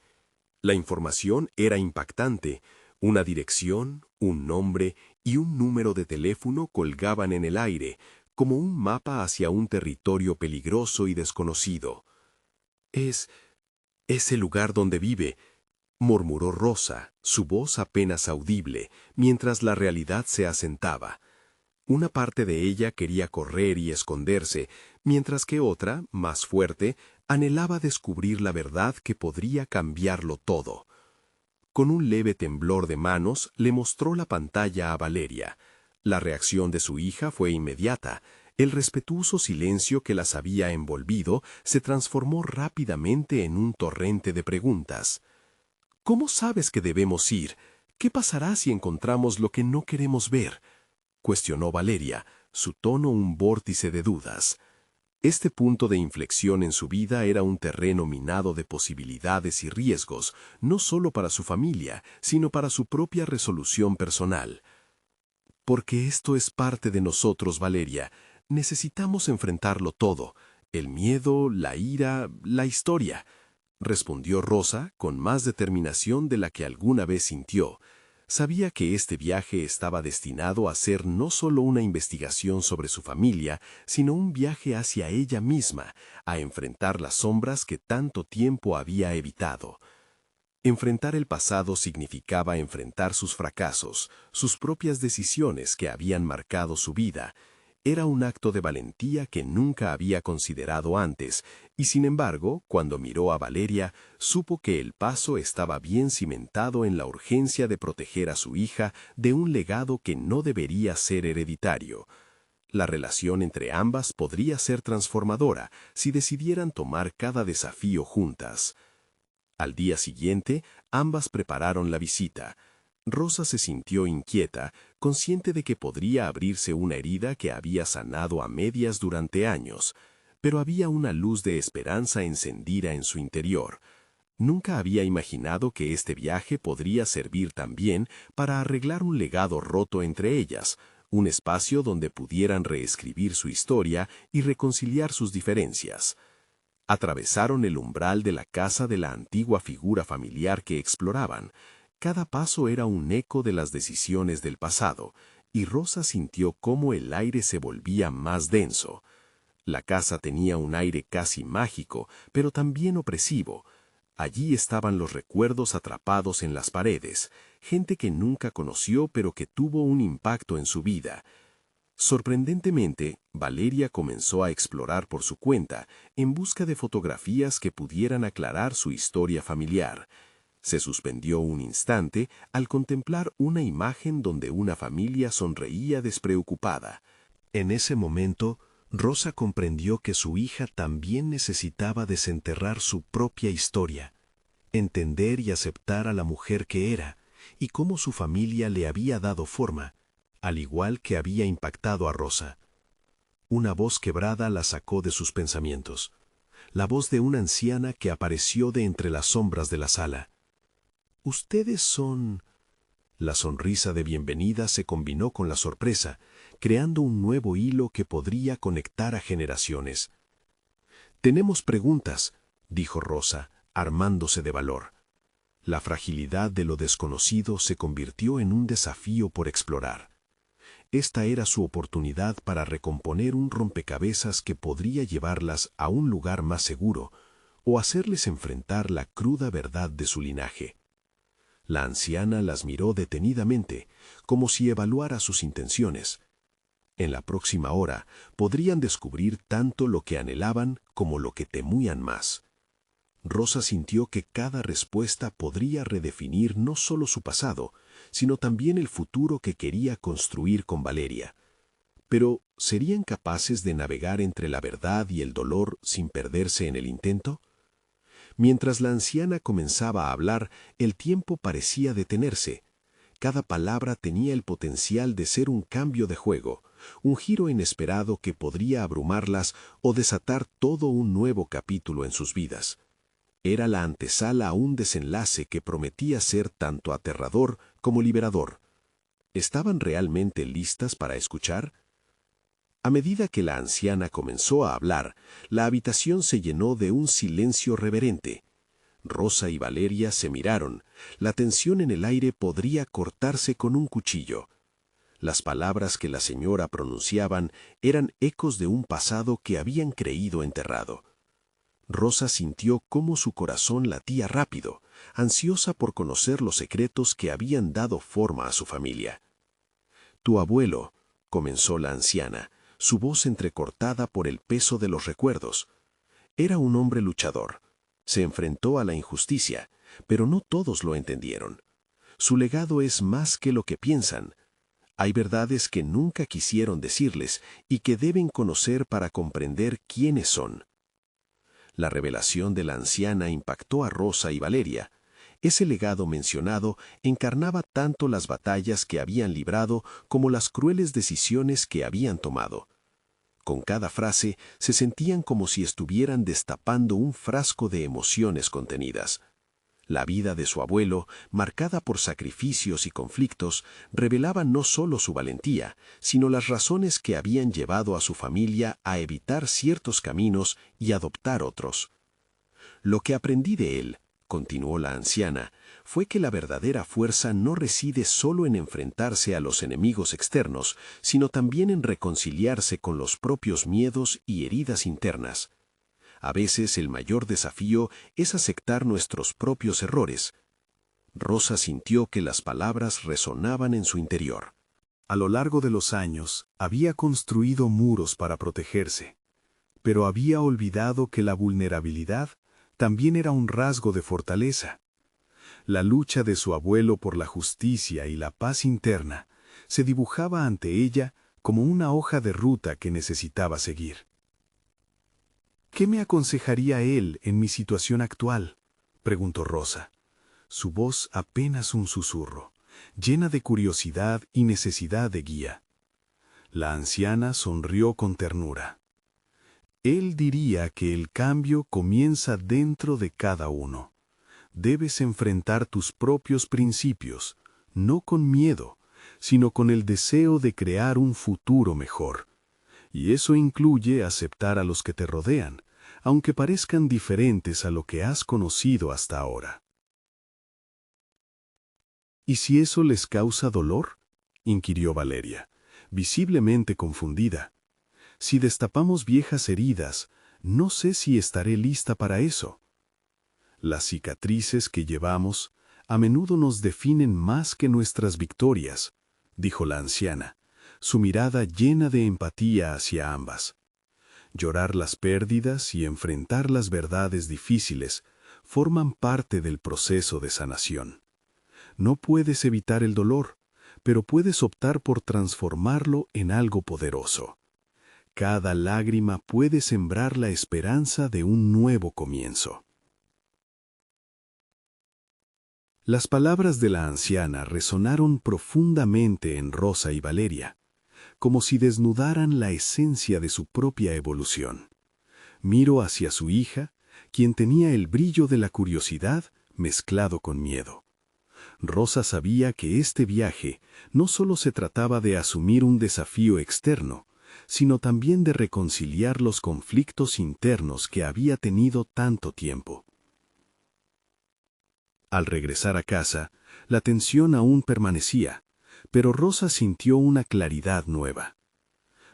La información era impactante, Una dirección, un nombre y un número de teléfono colgaban en el aire, como un mapa hacia un territorio peligroso y desconocido. Es el lugar donde vive, murmuró Rosa, su voz apenas audible, mientras la realidad se asentaba. Una parte de ella quería correr y esconderse, mientras que otra, más fuerte, anhelaba descubrir la verdad que podría cambiarlo todo. Con un leve temblor de manos, le mostró la pantalla a Valeria. La reacción de su hija fue inmediata. El respetuoso silencio que las había envolvido se transformó rápidamente en un torrente de preguntas. ¿Cómo sabes que debemos ir? ¿Qué pasará si encontramos lo que no queremos ver?, cuestionó Valeria, su tono un vórtice de dudas. Este punto de inflexión en su vida era un terreno minado de posibilidades y riesgos, no solo para su familia, sino para su propia resolución personal. Porque esto es parte de nosotros, Valeria. Necesitamos enfrentarlo todo: el miedo, la ira, la historia, respondió Rosa con más determinación de la que alguna vez sintió. Sabía que este viaje estaba destinado a ser no solo una investigación sobre su familia, sino un viaje hacia ella misma, a enfrentar las sombras que tanto tiempo había evitado. Enfrentar el pasado significaba enfrentar sus fracasos, sus propias decisiones que habían marcado su vida. Era un acto de valentía que nunca había considerado antes, y sin embargo, cuando miró a Valeria, supo que el paso estaba bien cimentado en la urgencia de proteger a su hija de un legado que no debería ser hereditario. La relación entre ambas podría ser transformadora si decidieran tomar cada desafío juntas. Al día siguiente, ambas prepararon la visita. Rosa se sintió inquieta, consciente de que podría abrirse una herida que había sanado a medias durante años, pero había una luz de esperanza encendida en su interior. Nunca había imaginado que este viaje podría servir también para arreglar un legado roto entre ellas, un espacio donde pudieran reescribir su historia y reconciliar sus diferencias. Atravesaron el umbral de la casa de la antigua figura familiar que exploraban. Cada paso era un eco de las decisiones del pasado, y Rosa sintió cómo el aire se volvía más denso. La casa tenía un aire casi mágico, pero también opresivo. Allí estaban los recuerdos atrapados en las paredes, gente que nunca conoció pero que tuvo un impacto en su vida. Sorprendentemente, Valeria comenzó a explorar por su cuenta, en busca de fotografías que pudieran aclarar su historia familiar. Se suspendió un instante al contemplar una imagen donde una familia sonreía despreocupada. En ese momento, Rosa comprendió que su hija también necesitaba desenterrar su propia historia, entender y aceptar a la mujer que era, y cómo su familia le había dado forma, al igual que había impactado a Rosa. Una voz quebrada la sacó de sus pensamientos, la voz de una anciana que apareció de entre las sombras de la sala. «¿Ustedes son...?» La sonrisa de bienvenida se combinó con la sorpresa, creando un nuevo hilo que podría conectar a generaciones. «Tenemos preguntas», dijo Rosa, armándose de valor. La fragilidad de lo desconocido se convirtió en un desafío por explorar. Esta era su oportunidad para recomponer un rompecabezas que podría llevarlas a un lugar más seguro o hacerles enfrentar la cruda verdad de su linaje. La anciana las miró detenidamente, como si evaluara sus intenciones. En la próxima hora podrían descubrir tanto lo que anhelaban como lo que temían más. Rosa sintió que cada respuesta podría redefinir no solo su pasado, sino también el futuro que quería construir con Valeria. Pero, ¿serían capaces de navegar entre la verdad y el dolor sin perderse en el intento? Mientras la anciana comenzaba a hablar, el tiempo parecía detenerse. Cada palabra tenía el potencial de ser un cambio de juego, un giro inesperado que podría abrumarlas o desatar todo un nuevo capítulo en sus vidas. Era la antesala a un desenlace que prometía ser tanto aterrador como liberador. ¿Estaban realmente listas para escuchar? A medida que la anciana comenzó a hablar, la habitación se llenó de un silencio reverente. Rosa y Valeria se miraron. La tensión en el aire podría cortarse con un cuchillo. Las palabras que la señora pronunciaban eran ecos de un pasado que habían creído enterrado. Rosa sintió cómo su corazón latía rápido, ansiosa por conocer los secretos que habían dado forma a su familia. «Tu abuelo», comenzó la anciana, su voz entrecortada por el peso de los recuerdos. Era un hombre luchador. Se enfrentó a la injusticia, pero no todos lo entendieron. Su legado es más que lo que piensan. Hay verdades que nunca quisieron decirles y que deben conocer para comprender quiénes son. La revelación de la anciana impactó a Rosa y Valeria. Ese legado mencionado encarnaba tanto las batallas que habían librado como las crueles decisiones que habían tomado. Con cada frase se sentían como si estuvieran destapando un frasco de emociones contenidas. La vida de su abuelo, marcada por sacrificios y conflictos, revelaba no solo su valentía, sino las razones que habían llevado a su familia a evitar ciertos caminos y adoptar otros. Lo que aprendí de él, continuó la anciana, fue que la verdadera fuerza no reside solo en enfrentarse a los enemigos externos, sino también en reconciliarse con los propios miedos y heridas internas. A veces el mayor desafío es aceptar nuestros propios errores. Rosa sintió que las palabras resonaban en su interior. A lo largo de los años, había construido muros para protegerse, pero había olvidado que la vulnerabilidad también era un rasgo de fortaleza. La lucha de su abuelo por la justicia y la paz interna se dibujaba ante ella como una hoja de ruta que necesitaba seguir. ¿Qué me aconsejaría él en mi situación actual?, preguntó Rosa. Su voz apenas un susurro, llena de curiosidad y necesidad de guía. La anciana sonrió con ternura. Él diría que el cambio comienza dentro de cada uno. Debes enfrentar tus propios principios, no con miedo, sino con el deseo de crear un futuro mejor. Y eso incluye aceptar a los que te rodean, aunque parezcan diferentes a lo que has conocido hasta ahora. ¿Y si eso les causa dolor?, inquirió Valeria, visiblemente confundida. Si destapamos viejas heridas, no sé si estaré lista para eso. Las cicatrices que llevamos a menudo nos definen más que nuestras victorias, dijo la anciana, su mirada llena de empatía hacia ambas. Llorar las pérdidas y enfrentar las verdades difíciles forman parte del proceso de sanación. No puedes evitar el dolor, pero puedes optar por transformarlo en algo poderoso. Cada lágrima puede sembrar la esperanza de un nuevo comienzo. Las palabras de la anciana resonaron profundamente en Rosa y Valeria, como si desnudaran la esencia de su propia evolución. Miró hacia su hija, quien tenía el brillo de la curiosidad mezclado con miedo. Rosa sabía que este viaje no solo se trataba de asumir un desafío externo, sino también de reconciliar los conflictos internos que había tenido tanto tiempo. Al regresar a casa, la tensión aún permanecía, pero Rosa sintió una claridad nueva.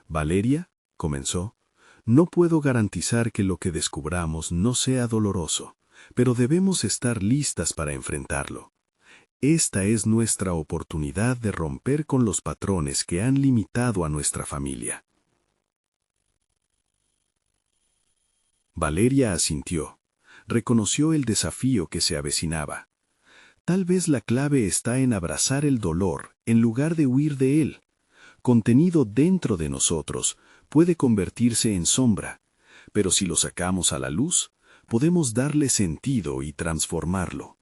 «Valeria», comenzó, «no puedo garantizar que lo que descubramos no sea doloroso, pero debemos estar listas para enfrentarlo. Esta es nuestra oportunidad de romper con los patrones que han limitado a nuestra familia». Valeria asintió. Reconoció el desafío que se avecinaba. Tal vez la clave está en abrazar el dolor en lugar de huir de él. Contenido dentro de nosotros puede convertirse en sombra, pero si lo sacamos a la luz, podemos darle sentido y transformarlo.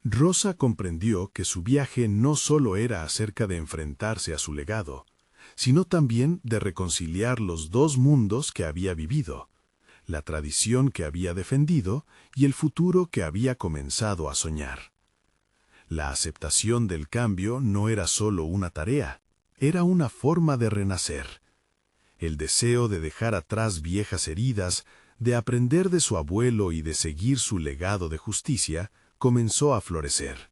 Rosa comprendió que su viaje no solo era acerca de enfrentarse a su legado, sino también de reconciliar los dos mundos que había vivido, la tradición que había defendido y el futuro que había comenzado a soñar. La aceptación del cambio no era solo una tarea, era una forma de renacer. El deseo de dejar atrás viejas heridas, de aprender de su abuelo y de seguir su legado de justicia, comenzó a florecer.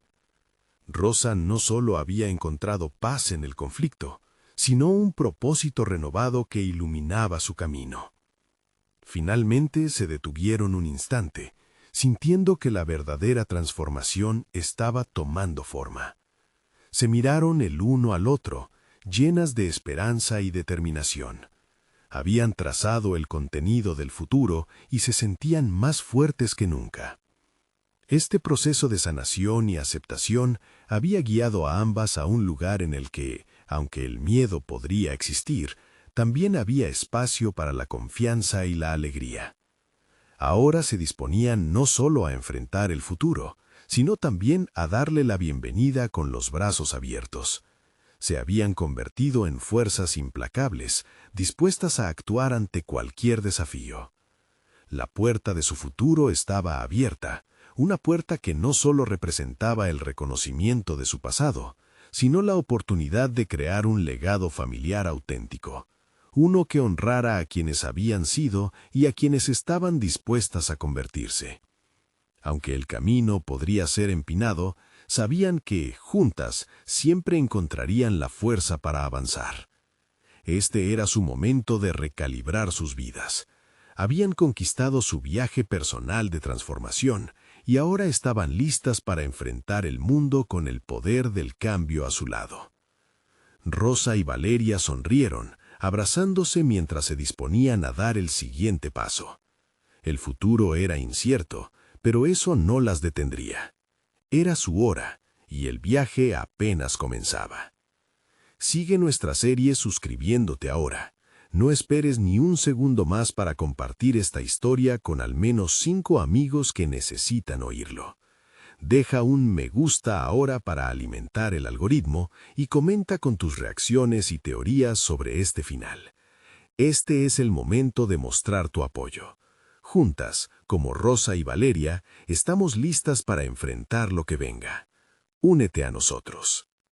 Rosa no solo había encontrado paz en el conflicto, sino un propósito renovado que iluminaba su camino. Finalmente se detuvieron un instante, sintiendo que la verdadera transformación estaba tomando forma. Se miraron el uno al otro, llenas de esperanza y determinación. Habían trazado el contenido del futuro y se sentían más fuertes que nunca. Este proceso de sanación y aceptación había guiado a ambas a un lugar en el que, aunque el miedo podría existir, también había espacio para la confianza y la alegría. Ahora se disponían no solo a enfrentar el futuro, sino también a darle la bienvenida con los brazos abiertos. Se habían convertido en fuerzas implacables, dispuestas a actuar ante cualquier desafío. La puerta de su futuro estaba abierta, una puerta que no solo representaba el reconocimiento de su pasado, sino la oportunidad de crear un legado familiar auténtico, uno que honrara a quienes habían sido y a quienes estaban dispuestas a convertirse. Aunque el camino podría ser empinado, sabían que, juntas, siempre encontrarían la fuerza para avanzar. Este era su momento de recalibrar sus vidas. Habían conquistado su viaje personal de transformación y ahora estaban listas para enfrentar el mundo con el poder del cambio a su lado. Rosa y Valeria sonrieron, abrazándose mientras se disponían a dar el siguiente paso. El futuro era incierto, pero eso no las detendría. Era su hora, y el viaje apenas comenzaba. Sigue nuestra serie suscribiéndote ahora. No esperes ni un segundo más para compartir esta historia con al menos 5 amigos que necesitan oírlo. Deja un me gusta ahora para alimentar el algoritmo y comenta con tus reacciones y teorías sobre este final. Este es el momento de mostrar tu apoyo. Juntas, como Rosa y Valeria, estamos listas para enfrentar lo que venga. Únete a nosotros.